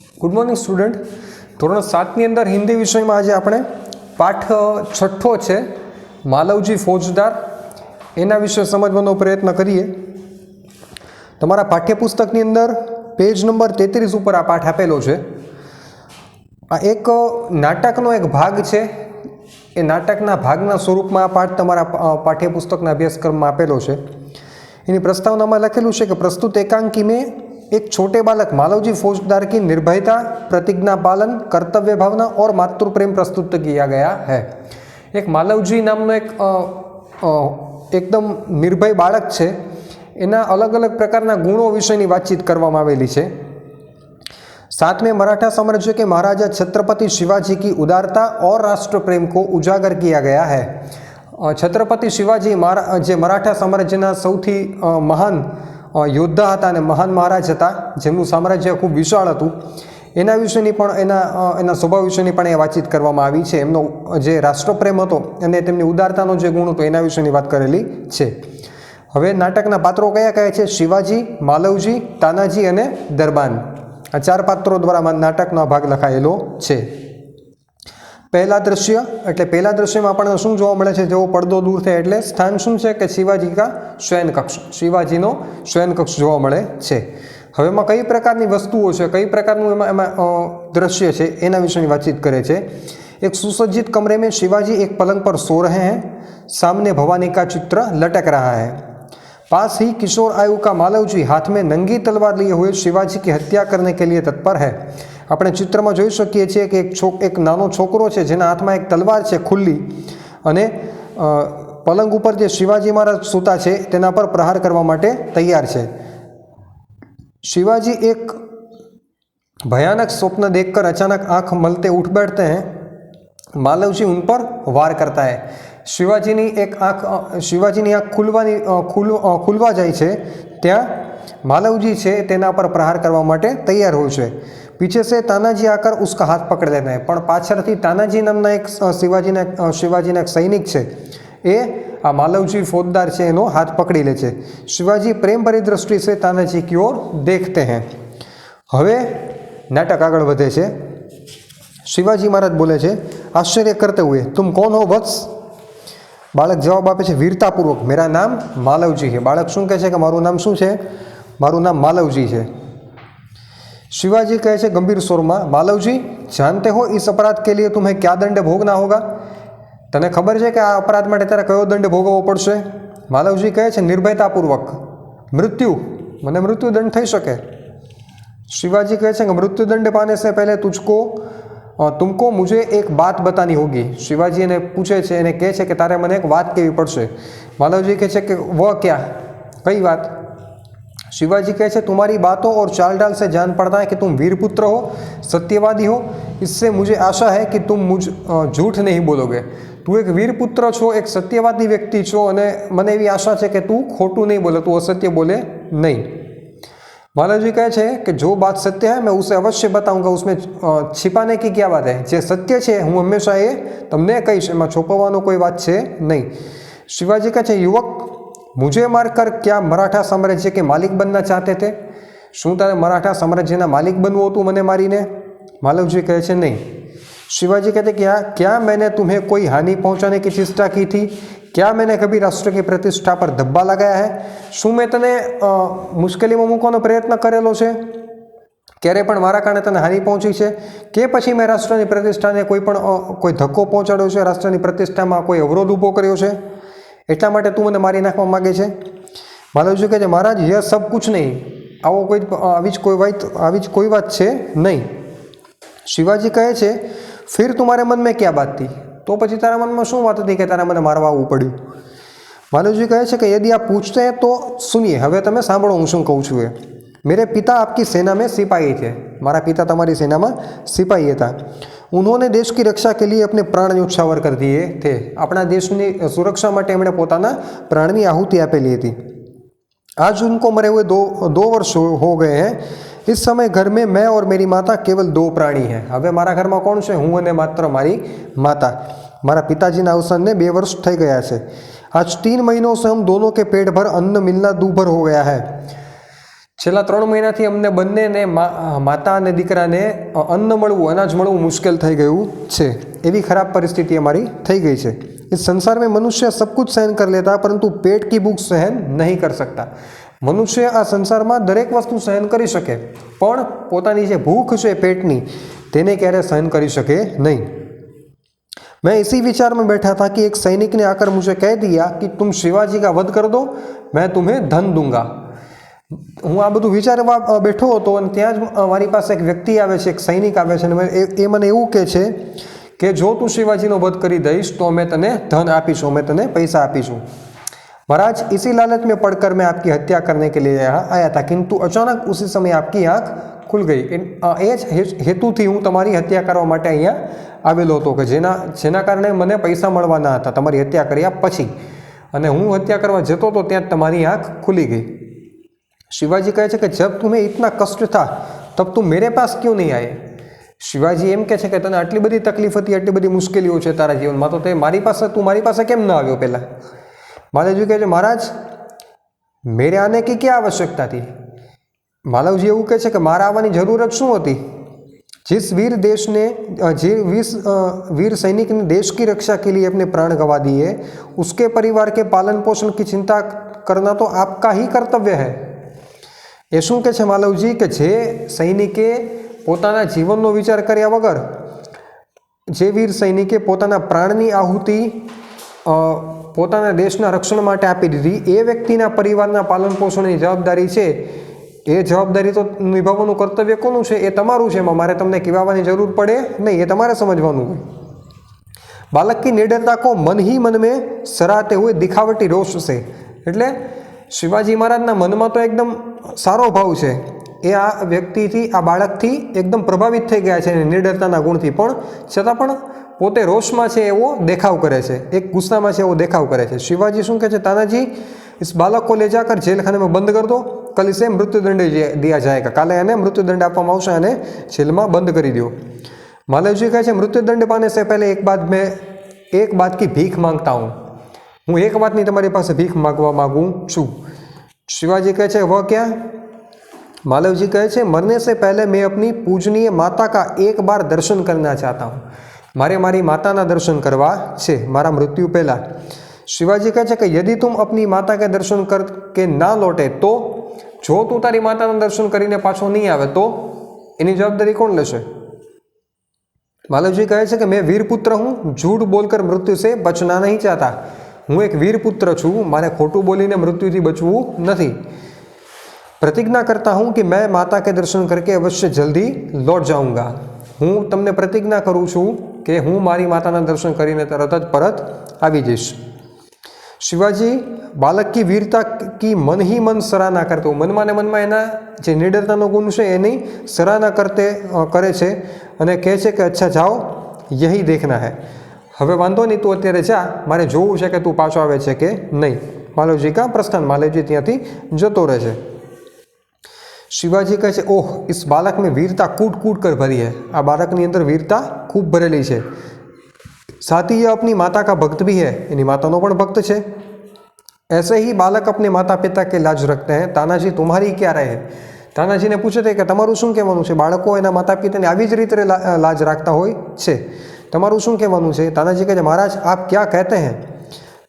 Good morning student. धोरण 7 अंदर हिंदी विषय में आज આપણે પાઠ છઠ્ઠો છે માલવજી ફોજદાર એના વિશે સમજવાનો પ્રયત્ન કરીએ। તમારા પાઠ્યપુસ્તકની અંદર પેજ નંબર 33 ઉપર આ પાઠ આપેલો છે। આ એક નાટકનો એક ભાગ છે। એ નાટકના ભાગના સ્વરૂપમાં આ પાઠ તમારા પાઠ્યપુસ્તકના અભ્યાસક્રમમાં આપેલો છે। એની પ્રસ્તાવનામાં લખેલું છે કે प्रस्तुत एकांकी में एक छोटे बालक मालवजी फौजदार की निर्भयता, प्रतिज्ञा पालन, कर्तव्य भावना और मातृ प्रेम प्रस्तुत किया गया है। एक मालवजी नामनो एक एकदम निर्भय बालक है, एना अलग अलग प्रकारना गुणों विषयनी बातचीत करवामां आवेली छे। साथ में मराठा साम्राज्य के महाराजा छत्रपति शिवाजी की उदारता और राष्ट्र प्रेम को उजागर किया गया है। छत्रपति शिवाजी जे मराठा साम्राज्यना सौथी महान योद्धा हता अने महान महाराज हता, जेमनुं साम्राज्य खूब विशाळ हतुं, एना विषयनी पण एना स्वभाव विषयनी पण ए वातचीत करवामां आवी छे। एमनो जे राष्ट्रप्रेम हतो अने तेमनी उदारतानो जे गुण हतो एना विषयनी वात करेली छे। हवे नाटकना पात्रो कया कया छे? शिवाजी, मालवजी, तानाजी अने दरबान। आ चार पात्रो द्वारा नाटकनो भाग लखायेलो छे। पहला दृश्य एटले पहला दृश्य में आपणे शुं जोवा मळे छे? जेवो પડદો दूर थाय एटले स्थान शुं छे के शिवाजी का शयन कक्ष, शिवाजीनो शयन कक्ष जोवा मळे छे। हवे एमां कई प्रकारनी वस्तुओ छे, कई प्रकारनुं एमां दृश्य छे एना विशेनी वातचीत करे छे। एक सुसज्जित कमरे में शिवाजी एक पलंग पर सो रहे हैं, सामने भवानी का चित्र लटक रहा है। पास ही किशोर आयु का मालवजी हाथ में नंगी तलवार लिए हुए शिवाजी की हत्या करने के लिए तत्पर है। આપણે ચિત્રમાં જોઈ શકીએ છીએ કે એક નાનો છોકરો છે જેના હાથમાં એક તલવાર છે ખુલ્લી, અને પલંગ ઉપર જે શિવાજી મહારાજ સૂતા છે તેના પર પ્રહાર કરવા માટે તૈયાર છે। शिवाजी एक भयानक स्वप्न देखकर अचानक आंख मलते उठ बैठते हैं। मालवजी उन पर वार करता है। शिवाजीनी आंख खुलवा जाए छे त्यां मालवजी छे तेना पर प्रहार करवा माटे तैयार होय छे। पीछे से तानाजी आकर उसका हाथ पकड़ लेते हैं, पण पाछळथी तानाजी नामना एक शिवाजीना एक सैनिक छे ए आ मालवजी फौजदार छे एनो हाथ पकड़ी ले छे। शिवाजी प्रेम भरी दृष्टि से तानाजी की ओर देखते हैं। हवे नाटक आगळ वधे छे। शिवाजी महाराज बोले छे, आश्चर्य करते हुए, तुम कौन हो वत्स? बाळक जवाब आपे छे वीरतापूर्वक, मेरा नाम मालवजी है। बाळक शुं कहे छे कि मारुं नाम शुं छे? मारुं नाम मालवजी है। शिवाजी कहे छे गंभीर स्वर में, मालवजी जानते हो इस अपराध के लिए तुम्हें क्या दंड भोगना होगा? तने खबर है कि आ अपराध माटे तारे कयो दंड भोगवो पड़शे? मालवजी कहे छे निर्भयतापूर्वक, मृत्यु, मने मृत्युदंड थई शके। शिवाजी कहे छे कि मृत्युदंड पाने से पहले तुमको मुझे एक बात बतानी होगी। शिवाजी ने पूछे छे, ने कहे छे कि तारे मने एक बात कहेवी पड़शे। मालवजी कहे छे कि वह क्या? कई बात? शिवाजी कहे छे तुम्हारी बातों और चाल डाल से जान पड़ता है कि तुम वीरपुत्र हो, सत्यवादी हो। इससे मुझे आशा है कि तुम झूठ नहीं बोलोगे। तू एक वीरपुत्र छो, एक सत्यवादी व्यक्ति छो, अने मने एवी आशा है कि तू खोटू नहीं बोले, तू असत्य बोले नहीं। मालवजी कहे छे कि जो बात सत्य है मैं उसे अवश्य बताऊंगा, उसमें छिपाने की क्या बात है? जे सत्य है हूँ हमेशा ये तमने कहीश, एमां छुपाववानो कोई बात है नहीं। शिवाजी कहे छे युवक, मुझे मारकर क्या मराठा साम्राज्य के मालिक बनना चाहते थे? शू तारे मराठा साम्राज्यना मालिक बनवुं हतुं मने मारीने? मालवजी कहे छे नहीं। शिवाजी कहते क्या मैंने तुम्हें कोई हानि पहुंचाने की चेष्टा की थी? क्या मैंने कभी राष्ट्र की प्रतिष्ठा पर धब्बा लगाया है? शू मैं तने मुश्केली में मूकवानो प्रयत्न करेलो छे? क्यारे पण मारा कारणे तने हानि पहुंची छे? के पछी मैं राष्ट्रनी प्रतिष्ठाने कोई धक्को पहोंचाड्यो छे? राष्ट्रनी प्रतिष्ठामां कोई अवरोध ऊभो कर्यो छे? एटला माटे तू मने मारी नाखवा मांगे छे? मालवजी कहे महाराज यह सब कुछ नहीं, आवी कोई बात छे नहीं। शिवाजी कहे छे फिर तुम्हारे मन में क्या बात थी? तो पछी तारा मन में शुं बात थी कि तारा मने मारवा आववुं पड्युं? मालवजी कहे छे कि यदि आप पूछते हैं तो सुनिए, हवे तमे सांभळो हुं शुं कहूं छुं। मेरे पिता आपकी सेना में सिपाही थे। मारा पिता तमारी सेना में सिपाही था। उन्होंने देश की रक्षा के लिए अपने प्राण न्योछावर कर दिए थे। अपना देश की सुरक्षा माटे एमणे पोताना प्राणनी आहुति आपेली थी। आज उनको मरे हुए दो वर्ष हो गए हैं। इस समय घर में मैं और मेरी माता केवल 2 प्राणी हैं। हवे मारा घर में कोण छे? हूँ अने मात्र मारी माता। मारा पिताजी अवसान ने 2 वर्ष थई गया है। आज 3 महीनों से हम दोनों के पेट भर अन्न मिलना दूभर हो गया है। છેલ્લા 3 મહિનાથી અમને બંનેને માતા અને દીકરાને અન્ન મળવું, અનાજ મળવું મુશ્કેલ થઈ ગયું છે। એવી ખરાબ પરિસ્થિતિ અમારી થઈ ગઈ છે। इस संसार में मनुष्य सब कुछ सहन कर लेता परंतु पेट की भूख सहन नहीं कर सकता। मनुष्य आ संसार में दरेक वस्तु सहन करी सके पण पोतानी जे भूख है पेटनी तेने क्यारे सहन करी सके नहीं। मैं इसी विचार में बैठा था कि एक सैनिक ने आकर मुझे कह दिया कि तुम शिवाजी का वध कर दो, मैं तुम्हें धन दूंगा। हूँ आ बधुं विचारवा बैठो हतो अने त्यां ज मारी पासे एक व्यक्ति आवे छे, एक सैनिक आवे छे अने ए मने एवुं कहे छे कि जो तू शिवाजीनो वध करी दईश तो मैं तने धन आपीशुं, मैं तने पैसा आपीशुं। महाराज, इसी लालच में पड़कर मैं आपकी हत्या करने के लिए आया था, किंतु अचानक उसी समय आपकी आंख खुल गई। ए ज हेतुथी हूँ तमारी हत्या करवा माटे अहींया आवेलो हतो कि जेना कारणे मने पैसा मळवाना हता तमारी हत्या कर्या पछी, अने हूँ हत्या करवा जतो तो त्यां तमारी आंख खुली गई। शिवाजी कहे छे कि जब तुम्हें इतना कष्ट था तब तुम मेरे पास क्यों नहीं आए? शिवाजी एम कहे छे कि तने आटली बधी तकलीफ हती, आटली बधी मुश्केलीओ छे तारा जीवनमां, तो ते तू मारी पासे केम न आव्यो पहेला? मालवजी कहे छे, महाराज मेरे आने की क्या आवश्यकता थी? मालवजी एवुं कहे छे कि मारा आववानी जरूरत शुं हती? जिस वीर सैनिक ने देश की रक्षा के लिए अपने प्राण गंवा दिए, उसके परिवार के पालन पोषण की चिंता करना तो आपका ही कर्तव्य है। ए शुं कहे छे मालवजी कि जे सैनिके पोताना जीवननो विचार कर्या वगर, जे वीर सैनिके पोताना प्राणनी आहुति पोताना देशना रक्षण माटे आपी दीधी, ए व्यक्तिना परिवारना पालन पोषणनी जवाबदारी छे, ए जवाबदारी तो निभाववानुं कर्तव्य कोनुं छे? ए तमारुं छे। मारे तमने कहेवानी जरूर पड़े नहीं, ए तमारे समझवानुं होय। बालक की निडरता को मन ही मन में सराहते हुए दिखावटी रोष से, एटले शिवाजी महाराजना मनमा तो एकदम सारो भाव छे, ए आ व्यक्तिथी, आ बाळकथी एकदम प्रभावित थई गया छे निडरताना गुणथी, पण छतां पण पोते रोषमां छे एवो देखाव करे छे, एक गुस्सामां छे एवो देखाव करे छे। शिवाजी शुं कहे छे, तानाजी इस बालक को ले जाकर जेलखाने में बंद कर दो, कल इसे मृत्युदंड दिया जाएगा, काले एने मृत्युदंड आपवामां आवशे अने जेलमां बंद करी दो। मालवजी कहे छे, मृत्युदंड पाने से पहले एक बात की भीख मांगता हूँ, हूँ एक बातनी तमारी पासे भीख मांगवा मांगू छूं। शिवाजी कहे छे, वह क्या? मालवजी कहे छे, मरने से पहले मैं अपनी पूजनीय माता का एक बार दर्शन करना चाहता हूँ। मारे मारी माताना दर्शन करवा छे मारा मृत्यु पहला। शिवाजी कहे छे कि यदि तुम अपनी माता के दर्शन करके ना लौटे तो, जो तू तारी माताना दर्शन करीने पाछो नहीं आवे तो एनी जवाबदारी कोण लेशे? मालवजी कहे छे कि मैं वीरपुत्र हूँ, झूठ बोलकर मृत्यु से बचना नहीं चाहता। हूँ एक वीरपुत्र छूं, मारे खोटू बोलीने मृत्युथी बचवू नथी। प्रतिज्ञा करता हूँ कि मैं माता के दर्शन करके अवश्य जल्दी लौट जाऊंगा। हूँ तमने प्रतिज्ञा करूँ छूं कि हूँ मारी माताना दर्शन करीने तरत ज परत आवी जईश। शिवाजी बालक की वीरता की मन ही मन सराहना करते हो, मनमा ने मनमा एना जे निडरतानो गुण छे एनी सराहना करे छे अने कहे छे कि अच्छा जाओ, यही देखना है। हवे वांधो नहीं, तू अत्यारे जा, मारे जोवुं छे कि तू पाछो आवे छे के नहीं। मालवजी का प्रस्थान, मालवजी त्यांथी जतो रहे छे। शिवाजी कहे छे, ओह, इस बालक में वीरता कूट कूट कर भरी है। आ बालकनी अंदर वीरता खूब भरेली है। साथ ही यह अपनी माता का भक्त भी है, एनी मातानो पण भक्त है। ऐसे ही बालक अपने माता पिता के लाज रखते हैं। तानाजी तुम्हारी क्या राय है? तानाजी ने पूछे थे कि तमारुं शुं कहेवानुं छे? बाळको एना माता पिताने आवी ज रीते लाज राखता होय छे, तमारुं शुं कहेवानुं छे? तानाजी कहे, महाराज आप क्या कहते हैं?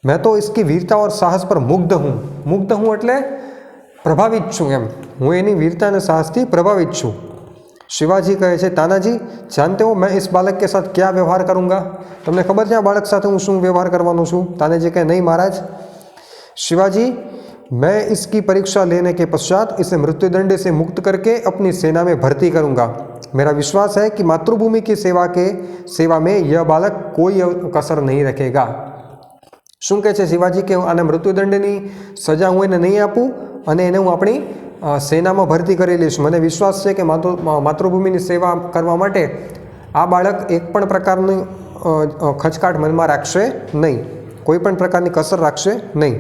मैं तो इसकी वीरता और साहस पर मुग्ध हूँ। मुग्ध हूँ एटले प्रभावित छूं एम, हूँ एनी वीरता अने साहसथी प्रभावित छूं। शिवाजी कहे छे, तानाजी जानते हो मैं इस बालक के साथ क्या व्यवहार करूँगा? तमने खबर छे आ बालक साथे हूँ शुं व्यवहार करवानो छूं? तानाजी कहे, नहीं महाराज। शिवाजी, मैं इसकी परीक्षा लेने के पश्चात इसे मृत्युदंड से मुक्त करके अपनी सेना में भर्ती करूँगा। मेरा विश्वास है कि मातृभूमि की सेवा में यह बालक कोई कसर नहीं रखेगा। शुं कहे छे शिवाजी के आने मृत्युदंडनी सजा हूँ एने नहीं आपूँ अने एने हूँ अपनी सेनामां भर्ती करी लईश। मने विश्वास छे कि मातृभूमिनी सेवा करवा माटे आ बाळक एक पण प्रकारनी खचकाट मनमा राखशे नहीं, कोई पण प्रकारनी कसर राखशे नहीं।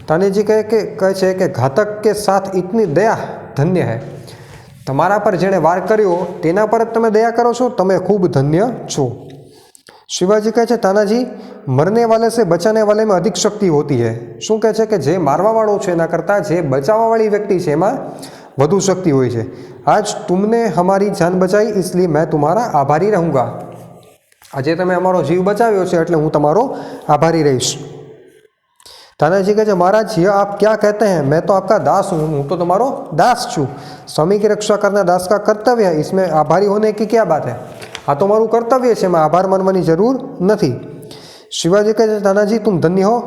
तानाजी कहे छे कि घातक के साथ इतनी दया धन्य है। तमारा पर जेणे वार कर्यो तेना पर तमे दया करो छो, तमे खूब धन्य छो। शिवाजी कहे छे, तानाजी मरने वाले से बचाने वाले में अधिक शक्ति होती है। शुं कहे छे कि जे मारवा वाळो छे एना करता जे बचाववा वाળી व्यक्ति छे एमां વધુ શક્તિ હોય છે। આજ तुमने हमारी जान बचाई इसलिए मैं तुम्हारा आभारी रहूँगा। આજે તમે અમારો જીવ બચાવ્યો છે એટલે હું તમારો આભારી રહીશ। तानाजी कहे महाराज यह आप क्या कहते हैं, मैं तो आपका दास हूँ, हूँ तो तुम्हारो दास छू। स्वामी की रक्षा करना दास का कर्तव्य है, इसमें आभारी होने की क्या बात है। आ तो मारू कर्तव्य है, मैं आभार मानवानी जरूर नहीं। शिवाजी कहे तानाजी तुम धन्य हो,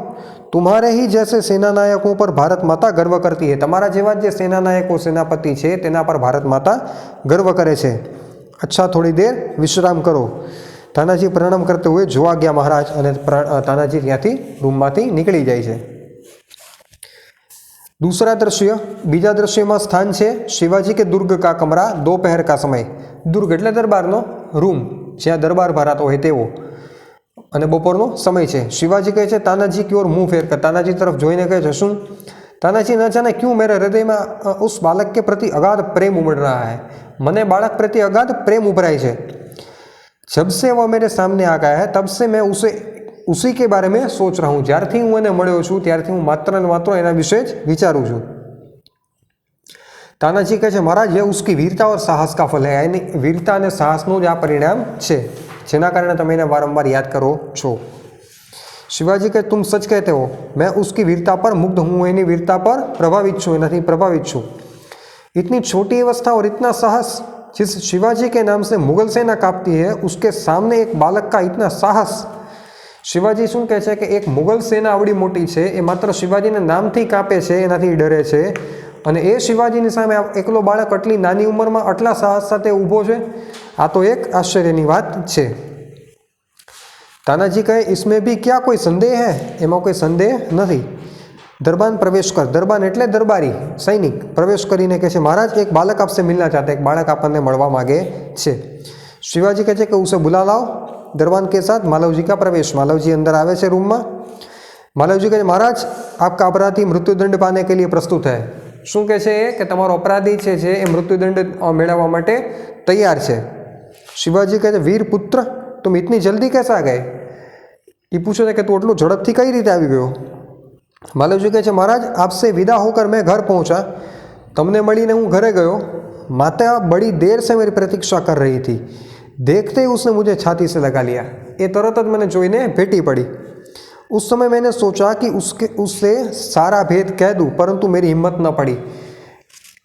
तुम्हारे ही जैसे सेना नायकों पर भारत माता गर्व करती है। तमारा जेवा जे सेना नायको सेनापति है तेना पर भारत माता गर्व करे छे। अच्छा थोड़ी देर विश्राम करो। तानाजी प्रणाम करते हुए जोवा गया महाराज अने तानाजी त्याथी रूममांथी निकली जाय छे। दूसरा दृश्य, बीजा दृश्य में स्थान है शिवाजी के दुर्ग का कमरा, दोपहर का समय। दुर्ग एटले दरबारनो रूम, ज्यां दरबार भरातो होय तेवो, अने बपोरनो समय है। शिवाजी कहे तानाजी की ओर मुंह फेर कर, तानाजी तरफ जोईने कहे शुं। तानाजी न जाने क्यों मेरे हृदय में उस बालक के प्रति अगाध प्रेम उमड़ रहा है, मने बालक प्रति अगाध प्रेम उभराय है। जब से वह मेरे सामने आ गया है तब से मैं उसी के बारे में सोच रहा हूँ। ज्यारथी हूँ एने मळ्यो छुं त्यारथी हूँ मात्र ने मात्र एना विषय ज विचारूं छुं। तानाजी कहे महाराज ये उसकी वीरता और साहस का फल है, यानी वीरता और साहसनो ज आ परिणाम है, जेना कारणे तमे एने वारंवार याद करो छो। शिवाजी कहे तुम सच कहते हो, मैं उसकी वीरता पर मुग्ध हूँ, एनी वीरता पर प्रभावित छूँ, एनाथी प्रभावित छूँ। इतनी छोटी अवस्था और इतना साहस, जिस शिवाजी के नाम से मुगल सेना कांपती है उसके सामने एक बालक का इतना साहस। शिवाजी शू कहे छे कि एक मुगल सेना आवड़ी मोटी है, ए मात्र शिवाजी ने नामथी कापे छे, एनाथी डरे छे, अने ए शिवाजी सामे एकलो बाळक आटली नानी उंमर में आटला साहस साथे ऊभो छे। आ तो एक आश्चर्यनी वात छे। तानाजी कहे इसमें भी क्या कोई संदेह है, एमां कोई संदेह नहीं। दरबान प्रवेश कर, दरबान एटले दरबारी सैनिक प्रवेश करीने कहे महाराज एक बालक आपसे मिलना चाहते, एक बालक आपने मळवा मांगे छे। शिवाजी कहे कि उसे बुला लाओ। दरबान के साथ मालवजी का प्रवेश, मालवजी अंदर आवे छे रूम में। मालवजी कहे महाराज आपका अपराधी मृत्युदंड पाने के लिए प्रस्तुत है। शू कहे छे कि तमारो अपराधी छे जे ए मृत्युदंड मेळववा माटे तैयार छे। शिवाजी कहे वीर पुत्र तुम इतनी जल्दी कैसे आ गए। ये पूछे छे कि तू आटलो झड़पथी कई रीते आवी गयो। मालवजी कहे महाराज आपसे विदा होकर मैं घर पहुंचा, तमने मळीने हूँ घरे गयो। माता बड़ी देर से मेरी प्रतीक्षा कर रही थी, देखते ही उसने मुझे छाती से लगा लिया। ये तरत ज मैंने जोईने भेटी पड़ी। उस समय मैंने सोचा कि उससे सारा भेद कह दूँ, परंतु मेरी हिम्मत न पड़ी।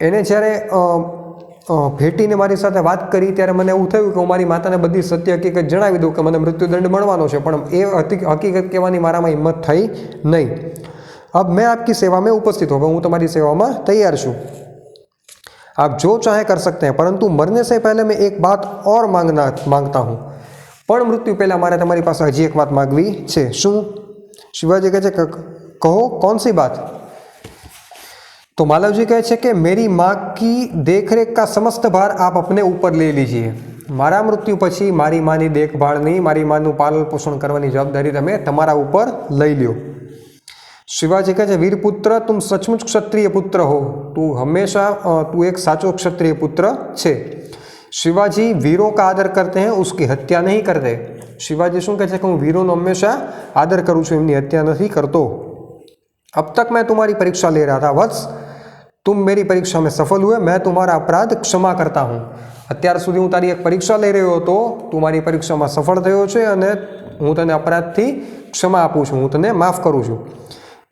एने ज्यारे भेटीने मारी साथे बात करी त्यारे मने एवुं थयुं कि हुं मारी माताने बधी सत्य हकीकत जणावी दूं कि मने मृत्युदंड मळवानो छे, पण ए हकीकत कहेवानी मारामां हिम्मत थई नहीं। अब मैं आपकी सेवा में उपस्थित हूँ, हूँ तुम्हारी सेवा में तैयार छूँ। आप जो चाहे कर सकते हैं, परंतु मरने से पहले मैं एक बात और मांगता हूँ। पण मृत्यु पहला मारे तुम्हारी पास हजी एक बात मांगवी छे। शू? शिवाजी कहे कहो कौन सी बात। तो मालवजी कहे कि मेरी माँ की देखरेख का समस्त भार आप अपने ऊपर ले लीजिए। मारा मृत्यु पछी मारी मानी देखभाळनी, मारी मानु पालन पोषण करवानी जवाबदारी तमे तमारा ऊपर लई ल्यो। शिवाजी कहे वीरपुत्र तुम सचमुच क्षत्रिय पुत्र हो, तू एक साचो क्षत्रिय पुत्र छे। शिवाजी वीरों का आदर करते हैं, उसकी हत्या नहीं करते। शिवाजी शू कहे कि हूँ वीरों हमेशा आदर करूँ छूं, एमनी हत्या नहीं करतो। अब तक मैं तुम्हारी परीक्षा ले रहा था वत्स, तुम मेरी परीक्षा में सफल हुए, मैं तुम्हारा अपराध क्षमा करता हूँ। अत्यार सुधी हूँ तारी एक परीक्षा लई रह्यो हतो, तू मारी परीक्षा में सफल थयो छे अने हूँ तने अपराधथी क्षमा आपું છું, हूँ तने माफ करूँ छूं।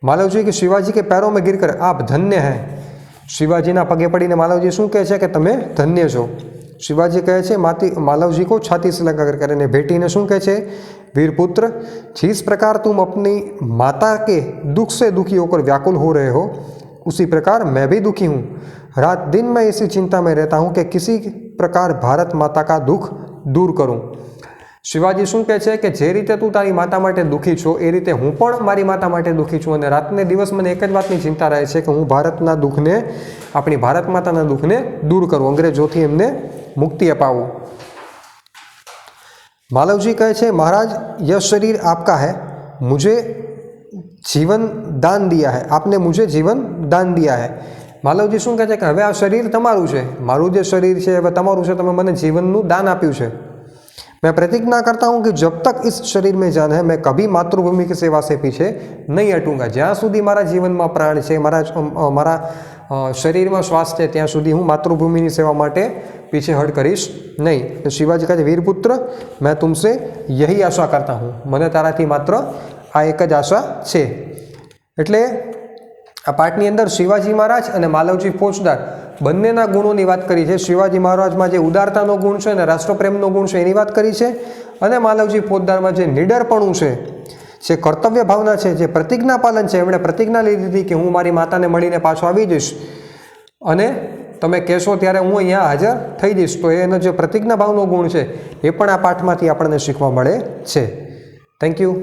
मालवजी के शिवाजी के पैरों में गिरकर आप धन्य हैं। शिवाजीना पगे पड़ीने मालवजी शू कहे छे कि तमे धन्य छो। शिवाजी कहे छे मालवजी को छाती से लगाकर करे भेटीने शू कहे छे वीरपुत्र जिस प्रकार तुम अपनी माता के दुख से दुखी होकर व्याकुल हो रहे हो, उसी प्रकार मैं भी दुखी हूँ। रात दिन मैं इसी चिंता में रहता हूँ कि किसी प्रकार भारत माता का दुख दूर करूँ। शिवाजी शू कहे छे कि जे रीते तू तारी माता माटे दुखी छो ए रीते हूँ पण मारी माता माटे दुखी छूं, अने रात ने दिवस मने एक ज वातनी चिंता रहे छे कि हूँ भारतना दुखने, अपनी भारत माताना दुखने दूर करूँ, अंग्रेजोथी एमने मुक्ति अपावूं। मालवजी कहे छे महाराज यह शरीर आपका है, मुझे जीवन दान दिया है, आपने मुझे जीवन दान दिया है। मालवजी शू कहे छे कि हवे आ शरीर तमारुं छे, मारुं जे शरीर छे हवे तमारुं छे, तमे मने जीवननुं दान आप्युं छे। मैं प्रतिज्ञा करता हूँ कि जब तक इस शरीर में जान है मैं कभी मातृभूमि की सेवा से पीछे नहीं हटूंगा। ज्यां सुधी मारा जीवन में प्राण है, मारा શરીરમાં શ્વાસ છે ત્યાં સુધી હું માતૃભૂમિની સેવા માટે પીછેહટ કરીશ નહીં. તો શિવાજી કહે છે, વીરપુત્ર મેં તુમસે યહી આશા કરતા હું, મને તારાથી માત્ર આ એક જ આશા છે. એટલે આ પાઠની અંદર શિવાજી મહારાજ અને માલવજી ફોજદાર બંનેના ગુણોની વાત કરી છે. શિવાજી મહારાજમાં જે ઉદારતાનો ગુણ છે અને રાષ્ટ્રપ્રેમનો ગુણ છે એની વાત કરી છે, અને માલવજી ફોજદારમાં જે નીડરપણું છે, જે કર્તવ્ય ભાવના છે, જે પ્રતિજ્ઞા પાલન છે, એમણે પ્રતિજ્ઞા લીધી હતી કે હું મારી માતાને મળીને પાછો આવી જઈશ અને તમે કહેશો ત્યારે હું અહીંયા હાજર થઈ જઈશ. તો એનો જે પ્રતિજ્ઞા ભાવનો ગુણ છે એ પણ આ પાઠમાંથી આપણને શીખવા મળે છે. Thank you.